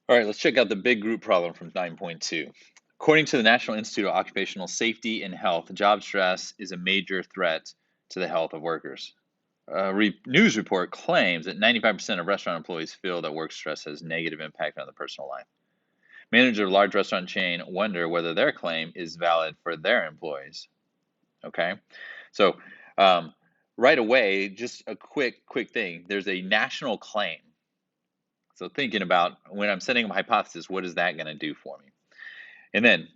All right, let's check out the big group problem from 9.2. According to the National Institute of Occupational Safety and Health, job stress is a major threat to the health of workers. A news report claims that 95% of restaurant employees feel that work stress has negative impact on their personal life. Managers of a large restaurant chain wonder whether their claim is valid for their employees. Okay, so um, right away, just a quick thing. There's a national claim. So thinking about when I'm setting up a hypothesis, what is that going to do for me? And then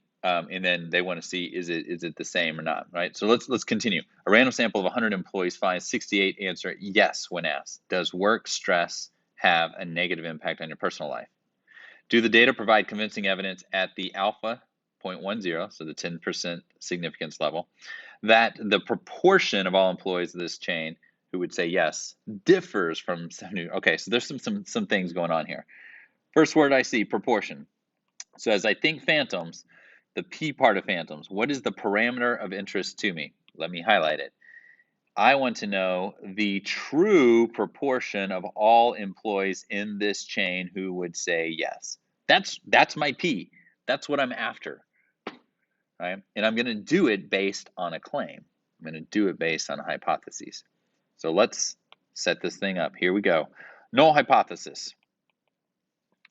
they want to see is it the same or not, right? So let's continue. A random sample of 100 employees finds 68 answer yes when asked. Does work stress have a negative impact on your personal life? Do the data provide convincing evidence at the alpha 0.10, so the 10% significance level, that the proportion of all employees of this chain who would say yes differs from 70? Okay, so there's some things going on here. First word I see, proportion. So as I think phantoms, the P part of phantoms, what is the parameter of interest to me? Let me highlight it. I want to know the true proportion of all employees in this chain who would say yes. That's my P. That's what I'm after, right? And I'm going to do it based on a claim. I'm going to do it based on a hypothesis. So let's set this thing up. Here we go. Null hypothesis.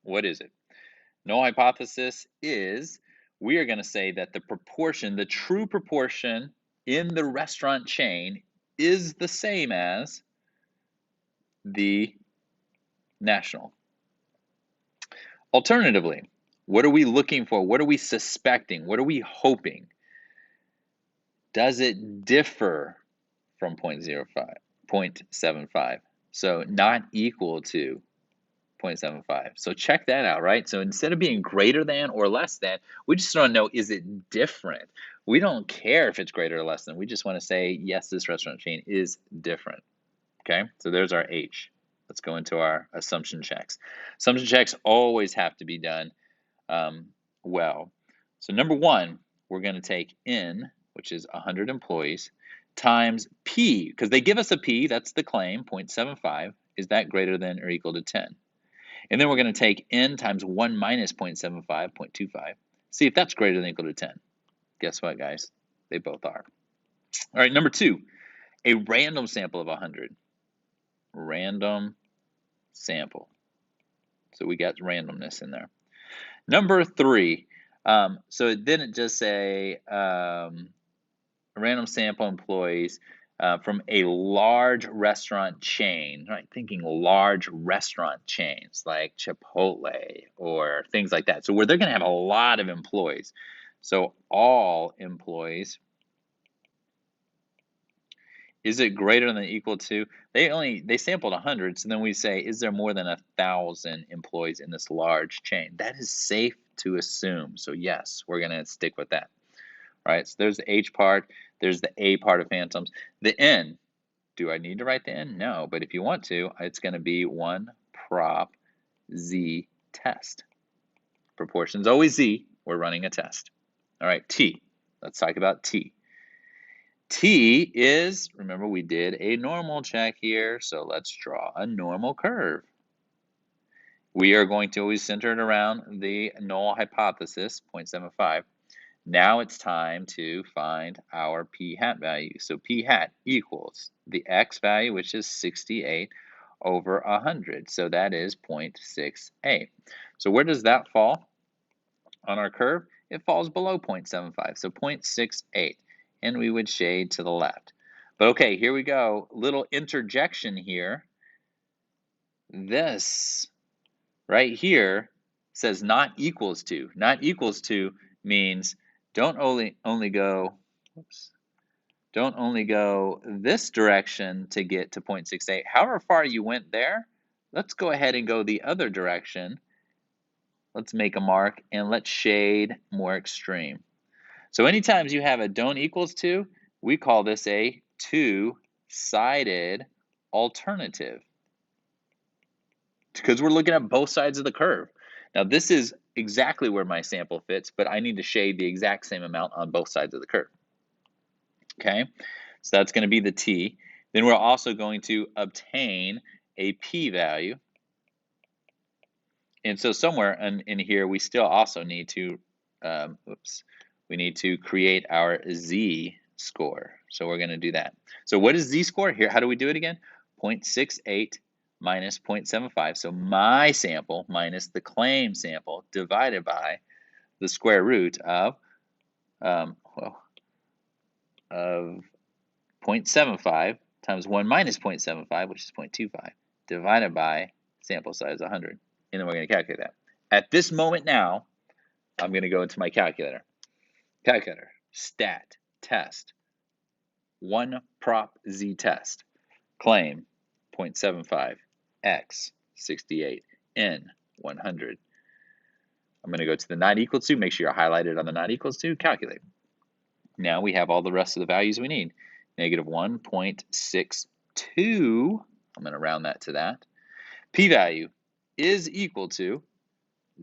What is it? Null hypothesis is we are going to say that the proportion, the true proportion in the restaurant chain is the same as the national. Alternatively, what are we looking for? What are we suspecting? What are we hoping? Does it differ from 0.75? So not equal to 0.75. So check that out, right? So instead of being greater than or less than, we just want to know, is it different? We don't care if it's greater or less than. We just want to say, yes, this restaurant chain is different. Okay, so there's our H. Let's go into our assumption checks. Assumption checks always have to be done well. So number one, we're going to take N, which is 100 employees, times P, because they give us a P, that's the claim, 0.75. Is that greater than or equal to 10? And then we're going to take N times 1 minus 0.75, 0.25. See if that's greater than or equal to 10. Guess what, guys? They both are. All right, number two, a random sample of 100. Random sample. So we got randomness in there. Number three, so it didn't just say a random sample employees from a large restaurant chain, right? Thinking large restaurant chains like Chipotle or things like that. So where they're going to have a lot of employees. So all employees. Is it greater than or equal to? They sampled 100, so then we say, is there more than 1,000 employees in this large chain? That is safe to assume. So yes, we're going to stick with that. All right, so there's the H part, there's the A part of phantoms. The N, do I need to write the N? No, but if you want to, it's going to be 1 prop Z test. Proportion's always Z, we're running a test. All right, T, let's talk about T. T is, remember we did a normal check here, so let's draw a normal curve. We are going to always center it around the null hypothesis, 0.75. Now it's time to find our p hat value. So p hat equals the x value, which is 68, over 100. So that is 0.68. So where does that fall on our curve? It falls below 0.75, so 0.68. And we would shade to the left. But okay, here we go. Little interjection here. This right here says not equals to. Not equals to means don't only go this direction to get to 0.68. However far you went there, let's go ahead and go the other direction. Let's make a mark and let's shade more extreme. So anytime you have a don't equals to, we call this a two-sided alternative because we're looking at both sides of the curve. Now this is exactly where my sample fits, but I need to shade the exact same amount on both sides of the curve. Okay, so that's going to be the T. Then we're also going to obtain a p-value. And so somewhere in here, we still also need to, we need to create our z-score. So we're going to do that. So what is z-score? Here, how do we do it again? 0.68 minus 0.75. So my sample minus the claim sample divided by the square root of 0.75 times 1 minus 0.75, which is 0.25, divided by sample size 100. And then we're going to calculate that. At this moment now, I'm going to go into my calculator. Calculator, stat, test, 1 prop z test, claim 0.75, x 68, n 100. I'm going to go to the not equal to, make sure you're highlighted on the not equals to, calculate. Now we have all the rest of the values we need. Negative 1.62, I'm going to round that to that. P-value is equal to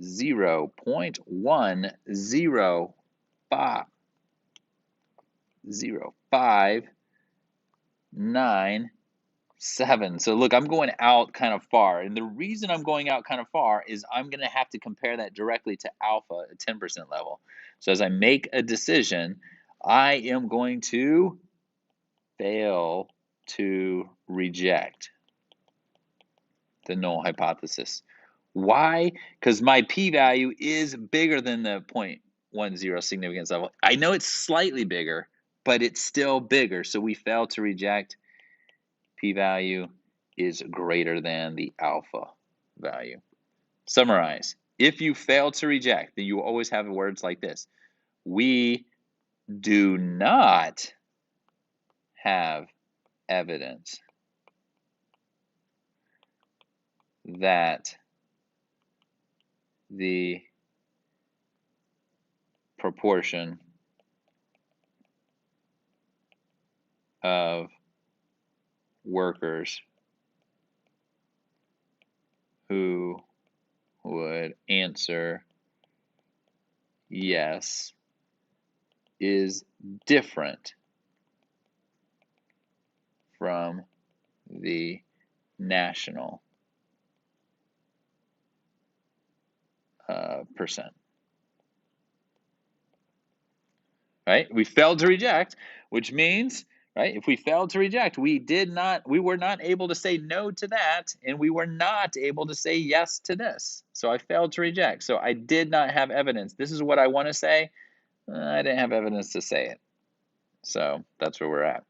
0.0597. So look, I'm going out kind of far. And the reason I'm going out kind of far is I'm going to have to compare that directly to alpha at 10% level. So as I make a decision, I am going to fail to reject the null hypothesis. Why? Because my p-value is bigger than the 0.10 significance level. I know it's slightly bigger, but it's still bigger. So we fail to reject. P-value is greater than the alpha value. Summarize. If you fail to reject, then you will always have words like this. We do not have evidence that the proportion of workers who would answer yes is different from the national percent. Right? We failed to reject, which means, right, if we failed to reject, we were not able to say no to that, and we were not able to say yes to this. So I failed to reject. So I did not have evidence. This is what I want to say. I didn't have evidence to say it. So that's where we're at.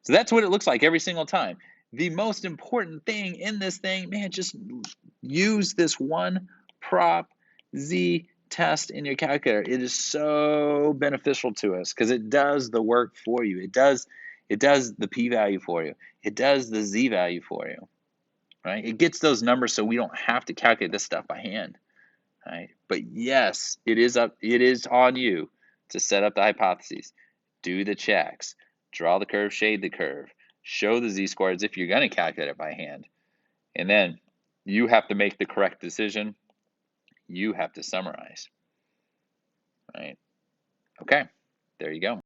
So that's what it looks like every single time. The most important thing in this thing, man, just use this one prop z test in your calculator. It is so beneficial to us because it does the work for you. It does the p-value for you. It does the z-value for you. Right? It gets those numbers so we don't have to calculate this stuff by hand. Right? But yes, it is on you to set up the hypotheses, do the checks, draw the curve, shade the curve, show the z-scores if you're going to calculate it by hand. And then you have to make the correct decision. You have to summarize. Right? Okay, there you go.